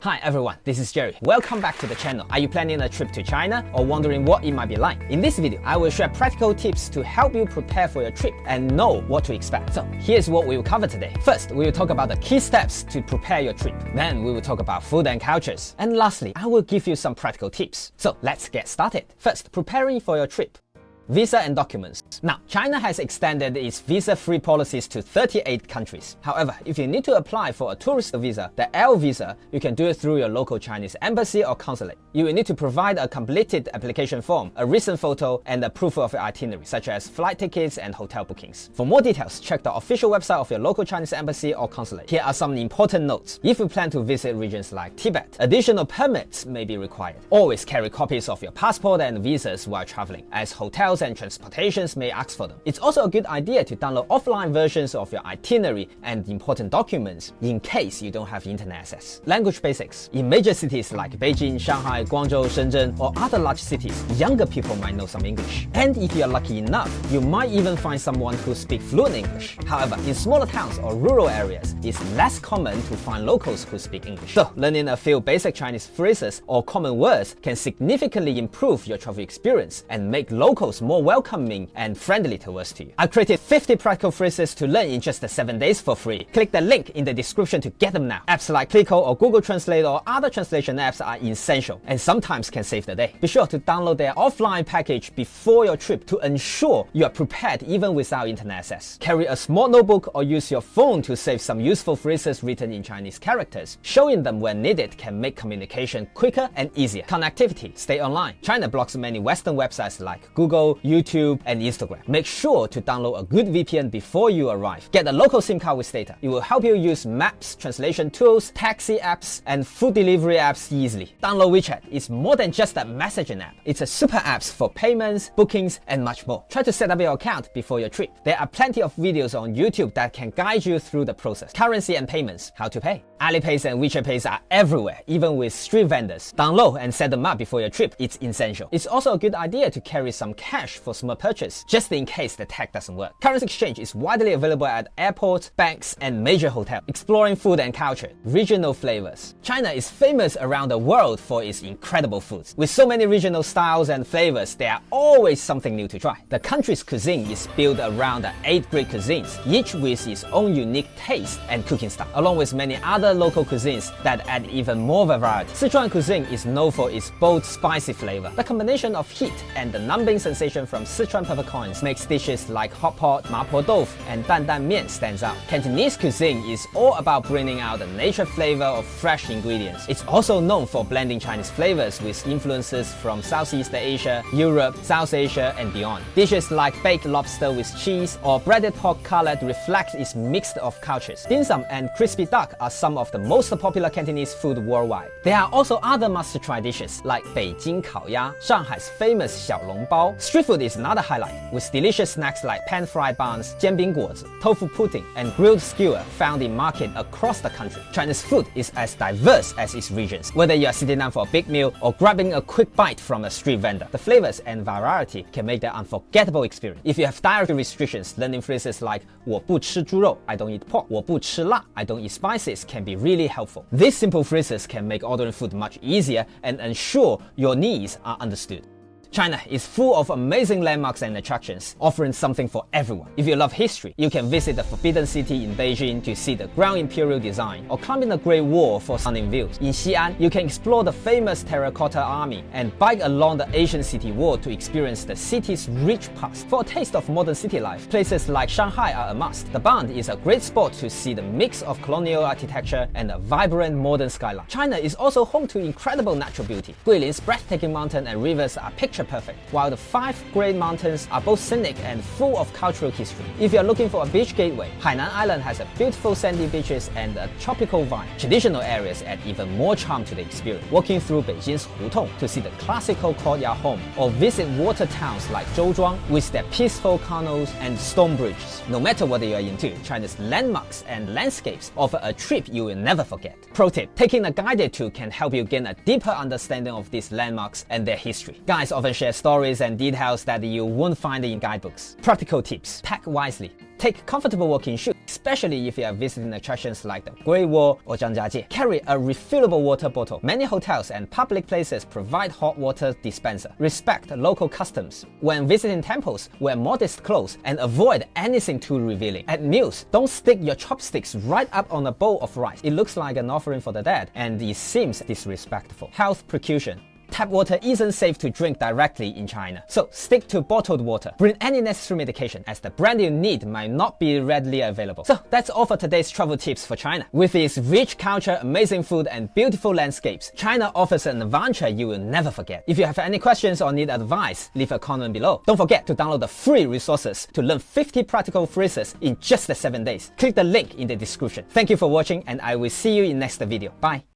Hi everyone, this is Jerry. Welcome back to the channel. Are you planning a trip to China or wondering what it might be like? In this video, I will share practical tips to help you prepare for your trip and know what to expect. So here's what we will cover today. First, we will talk about the key steps to prepare your trip. Then we will talk about food and cultures. And lastly, I will give you some practical tips. So let's get started. First, preparing for your trip. Visa and documents. Now, China has extended its visa-free policies to 38 countries. However, if you need to apply for a tourist visa, the L visa, you can do it through your local Chinese embassy or consulate. You will need to provide a completed application form, a recent photo, and a proof of your itinerary, such as flight tickets and hotel bookings. For more details, check the official website of your local Chinese embassy or consulate. Here are some important notes. If you plan to visit regions like Tibet, additional permits may be required. Always carry copies of your passport and visas while traveling, as hotels and transportations may ask for them. It's also a good idea to download offline versions of your itinerary and important documents in case you don't have internet access. Language basics. In major cities like Beijing, Shanghai, Guangzhou, Shenzhen, or other large cities, younger people might know some English. And if you're lucky enough, you might even find someone who speaks fluent English. However, in smaller towns or rural areas, it's less common to find locals who speak English. So, learning a few basic Chinese phrases or common words can significantly improve your travel experience and make locals more welcoming and friendly towards you. I created 50 practical phrases to learn in just 7 days for free. Click the link in the description to get them now. Apps like Clico or Google Translate or other translation apps are essential and sometimes can save the day. Be sure to download their offline package before your trip to ensure you are prepared even without internet access. Carry a small notebook or use your phone to save some useful phrases written in Chinese characters. Showing them when needed can make communication quicker and easier. Connectivity. Stay online. China blocks many Western websites like Google, YouTube, and Instagram. Make sure to download a good VPN before you arrive. Get a local SIM card with data. It will help you use maps, translation tools, taxi apps, and food delivery apps easily. Download WeChat. It's more than just a messaging app. It's a super app for payments, bookings, and much more. Try to set up your account before your trip. There are plenty of videos on YouTube that can guide you through the process. Currency and payments. How to pay. Alipay and WeChat Pays are everywhere, even with street vendors. Download and set them up before your trip. It's essential. It's also a good idea to carry some cash for small purchase, just in case the tag doesn't work. Currency exchange is widely available at airports, banks, and major hotels. Exploring food and culture. Regional flavors. China is famous around the world for its incredible foods. With so many regional styles and flavors, there are always something new to try. The country's cuisine is built around 8 great cuisines, each with its own unique taste and cooking style, along with many other local cuisines that add even more variety. Sichuan cuisine is known for its bold, spicy flavor. The combination of heat and the numbing sensation from Sichuan peppercorns makes dishes like hot pot, mapo tofu, and dan dan mian stands out. Cantonese cuisine is all about bringing out the nature flavor of fresh ingredients. It's also known for blending Chinese flavors with influences from Southeast Asia, Europe, South Asia, and beyond. Dishes like baked lobster with cheese or breaded pork cutlet reflect its mix of cultures. Dim sum and crispy duck are some of the most popular Cantonese food worldwide. There are also other must-try dishes like Beijing Kaoya, Shanghai's famous Xiaolongbao. Street food is another highlight, with delicious snacks like pan-fried buns, jianbing guozi, tofu pudding, and grilled skewer found in market across the country. China's food is as diverse as its regions. Whether you are sitting down for a big meal or grabbing a quick bite from a street vendor, the flavors and variety can make the unforgettable experience. If you have dietary restrictions, learning phrases like 我不吃猪肉, I don't eat pork, 我不吃辣, I don't eat spices can be really helpful. These simple phrases can make ordering food much easier and ensure your needs are understood. China is full of amazing landmarks and attractions, offering something for everyone. If you love history, you can visit the Forbidden City in Beijing to see the Grand Imperial design, or climbing the Great Wall for stunning views. In Xi'an, you can explore the famous Terracotta Army and bike along the ancient city wall to experience the city's rich past. For a taste of modern city life, places like Shanghai are a must. The Bund is a great spot to see the mix of colonial architecture and a vibrant modern skyline. China is also home to incredible natural beauty. Guilin's breathtaking mountain and rivers are picture perfect, while the 5 great mountains are both scenic and full of cultural history. If you're looking for a beach gateway, Hainan Island has a beautiful sandy beaches and a tropical vibe. Traditional areas add even more charm to the experience. Walking through Beijing's Hutong to see the classical courtyard home, or visit water towns like Zhouzhuang with their peaceful canals and stone bridges. No matter what you are into, China's landmarks and landscapes offer a trip you will never forget. Pro tip: taking a guided tour can help you gain a deeper understanding of these landmarks and their history. Guides offer often share stories and details that you won't find in guidebooks. Practical tips: pack wisely. Take comfortable walking shoes, especially if you are visiting attractions like the Great Wall or Zhangjiajie. Carry a refillable water bottle. Many hotels and public places provide hot water dispenser. Respect local customs. When visiting temples, wear modest clothes and avoid anything too revealing. At meals, don't stick your chopsticks right up on a bowl of rice. It looks like an offering for the dead, and it seems disrespectful. Health precaution. Tap water isn't safe to drink directly in China, so stick to bottled water. Bring any necessary medication, as the brand you need might not be readily available. So that's all for today's travel tips for China. With its rich culture, amazing food, and beautiful landscapes, China offers an adventure you will never forget. If you have any questions or need advice, leave a comment below. Don't forget to download the free resources to learn 50 practical phrases in just 7 days. Click the link in the description. Thank you for watching, and I will see you in next video. Bye.